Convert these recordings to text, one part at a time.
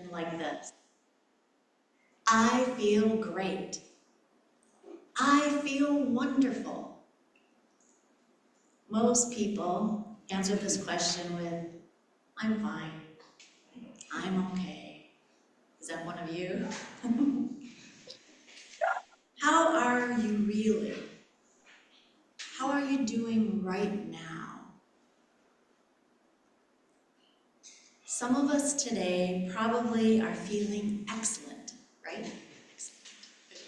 something like this. I feel great. I feel wonderful. Most people answer this question with, I'm fine. I'm okay. Is that one of you? How are you really? How are you doing right now? Some of us today probably are feeling excellent, right? Excellent.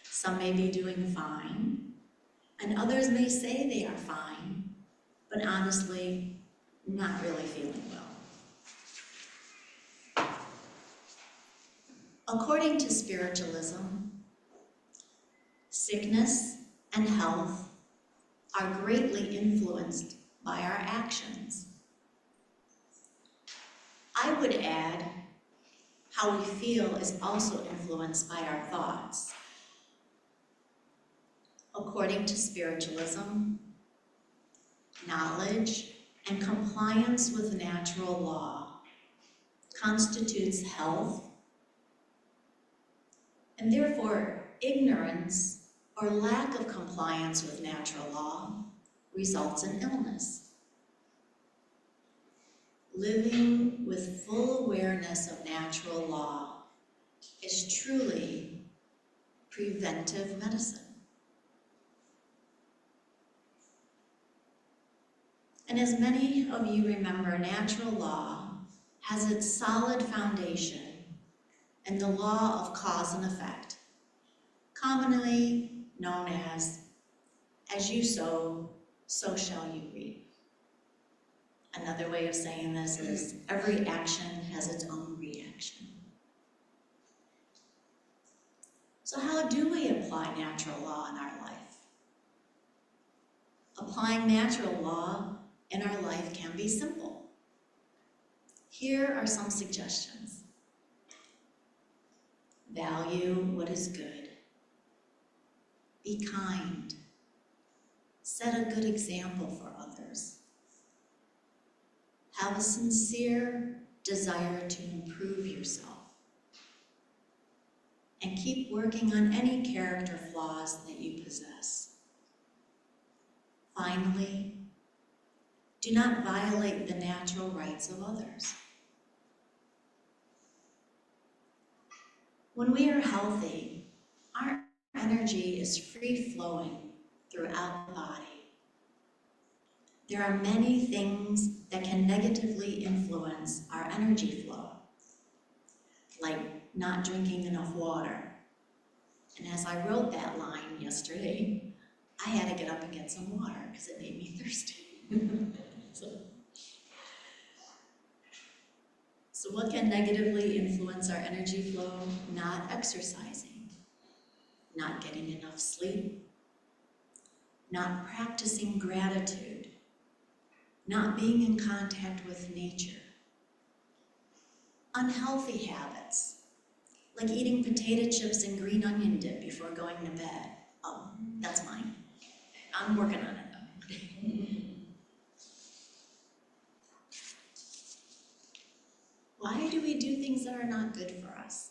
Some may be doing fine, and others may say they are fine, but honestly, not really feeling well. According to spiritualism, sickness and health are greatly influenced by our actions. I would add, how we feel is also influenced by our thoughts. According to spiritualism, knowledge and compliance with natural law constitutes health, and therefore ignorance or lack of compliance with natural law results in illness. Living with full awareness of natural law is truly preventive medicine. And as many of you remember, natural law has its solid foundation in the law of cause and effect, commonly known as you sow, so shall you reap. Another way of saying this is every action has its own reaction. So how do we apply natural law in our life? Applying natural law in our life can be simple. Here are some suggestions. Value what is good. Be kind. Set a good example for others. Have a sincere desire to improve yourself. And keep working on any character flaws that you possess. Finally, do not violate the natural rights of others. When we are healthy, our energy is free-flowing throughout the body. There are many things that can negatively influence our energy flow, like not drinking enough water. And as I wrote that line yesterday, I had to get up and get some water because it made me thirsty. So what can negatively influence our energy flow? Not exercising, not getting enough sleep, not practicing gratitude, not being in contact with nature. Unhealthy habits, like eating potato chips and green onion dip before going to bed. Oh, that's mine. I'm working on it though. Why do we do things that are not good for us?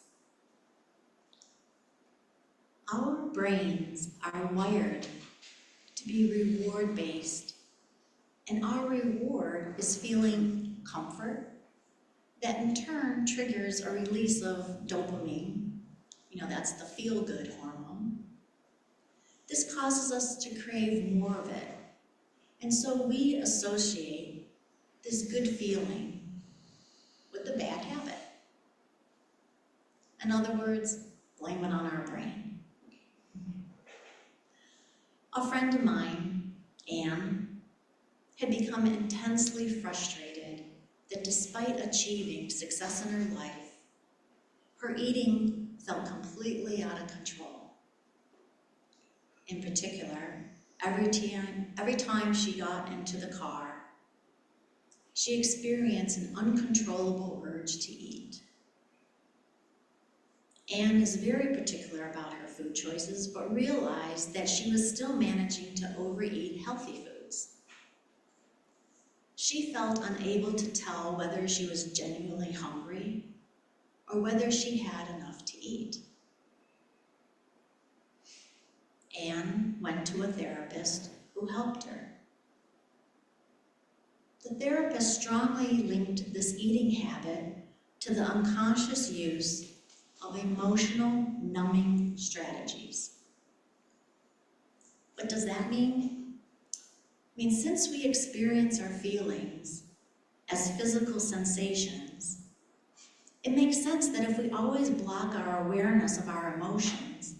Our brains are wired to be reward-based, and our reward is feeling comfort that in turn triggers a release of dopamine. You know, that's the feel-good hormone. This causes us to crave more of it, and so we associate this good feeling with the bad habit. In other words, blame it on our brain. A friend of mine, Anne, had become intensely frustrated that despite achieving success in her life, her eating felt completely out of control. In particular, every time she got into the car, she experienced an uncontrollable urge to eat. Anne is very particular about her food choices, but realized that she was still managing to overeat healthy foods. She felt unable to tell whether she was genuinely hungry or whether she had enough to eat. Anne went to a therapist who helped her. The therapist strongly linked this eating habit to the unconscious use of emotional numbing strategies. What does that mean? It means since we experience our feelings as physical sensations, it makes sense that if we always block our awareness of our emotions,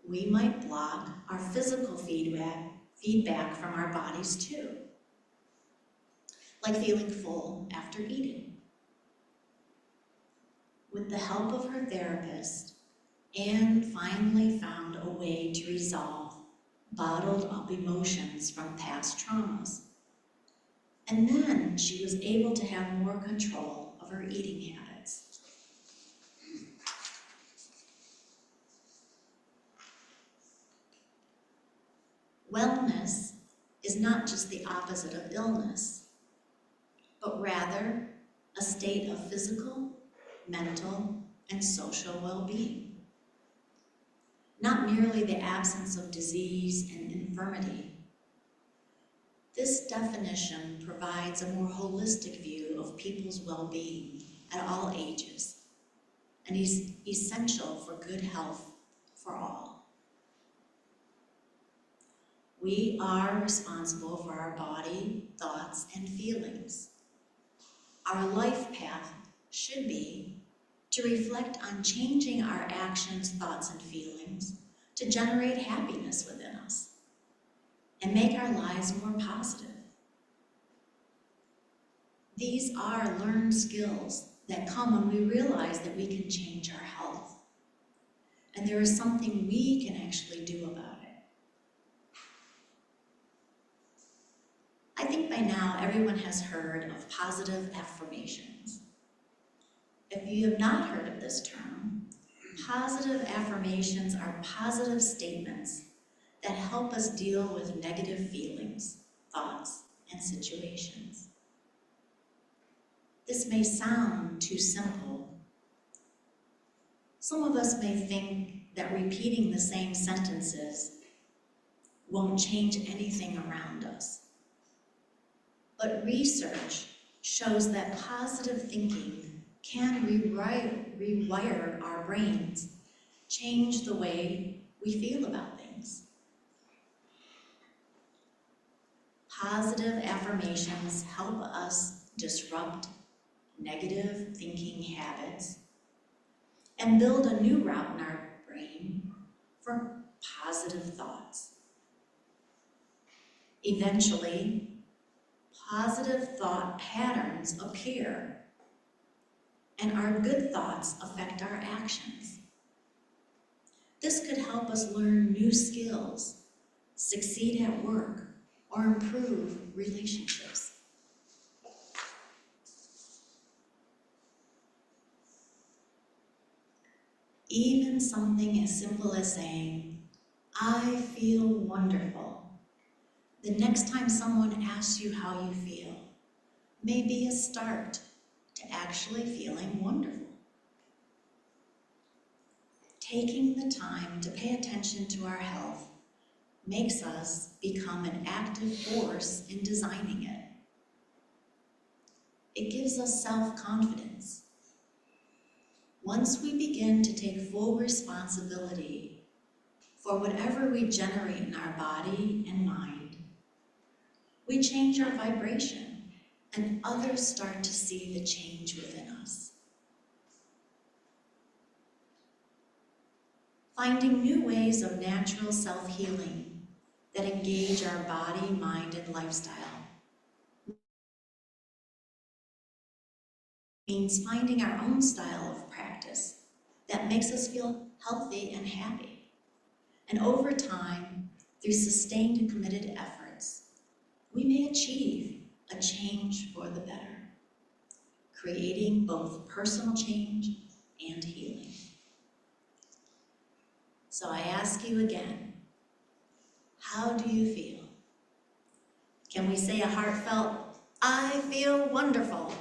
we might block our physical feedback from our bodies too, like feeling full after eating. With the help of her therapist, Anne finally found a way to resolve bottled up emotions from past traumas. And then she was able to have more control of her eating habits. Wellness is not just the opposite of illness, but rather a state of physical, mental, and social well-being. Not merely the absence of disease and infirmity. This definition provides a more holistic view of people's well-being at all ages and is essential for good health for all. We are responsible for our body, thoughts, and feelings. Our life path should be to reflect on changing our actions, thoughts, and feelings to generate happiness within us and make our lives more positive. These are learned skills that come when we realize that we can change our health, and there is something we can actually do about it. I think by now everyone has heard of positive affirmations. If you have not heard of this term, positive affirmations are positive statements that help us deal with negative feelings, thoughts, and situations. This may sound too simple. Some of us may think that repeating the same sentences won't change anything around us. But research shows that positive thinking can rewire our brains, change the way we feel about things. Positive affirmations help us disrupt negative thinking habits and build a new route in our brain for positive thoughts. Eventually, positive thought patterns appear, and our good thoughts affect our actions. This could help us learn new skills, succeed at work, or improve relationships. Even something as simple as saying, "I feel wonderful," the next time someone asks you how you feel, may be a start to actually feeling wonderful. Taking the time to pay attention to our health makes us become an active force in designing it. It gives us self-confidence. Once we begin to take full responsibility for whatever we generate in our body and mind, we change our vibration, and others start to see the change within us. Finding new ways of natural self-healing that engage our body, mind, and lifestyle means finding our own style of practice that makes us feel healthy and happy. And over time, through sustained and committed efforts, we may achieve a change for the better, creating both personal change and healing. So I ask you again, how do you feel? Can we say a heartfelt, "I feel wonderful"?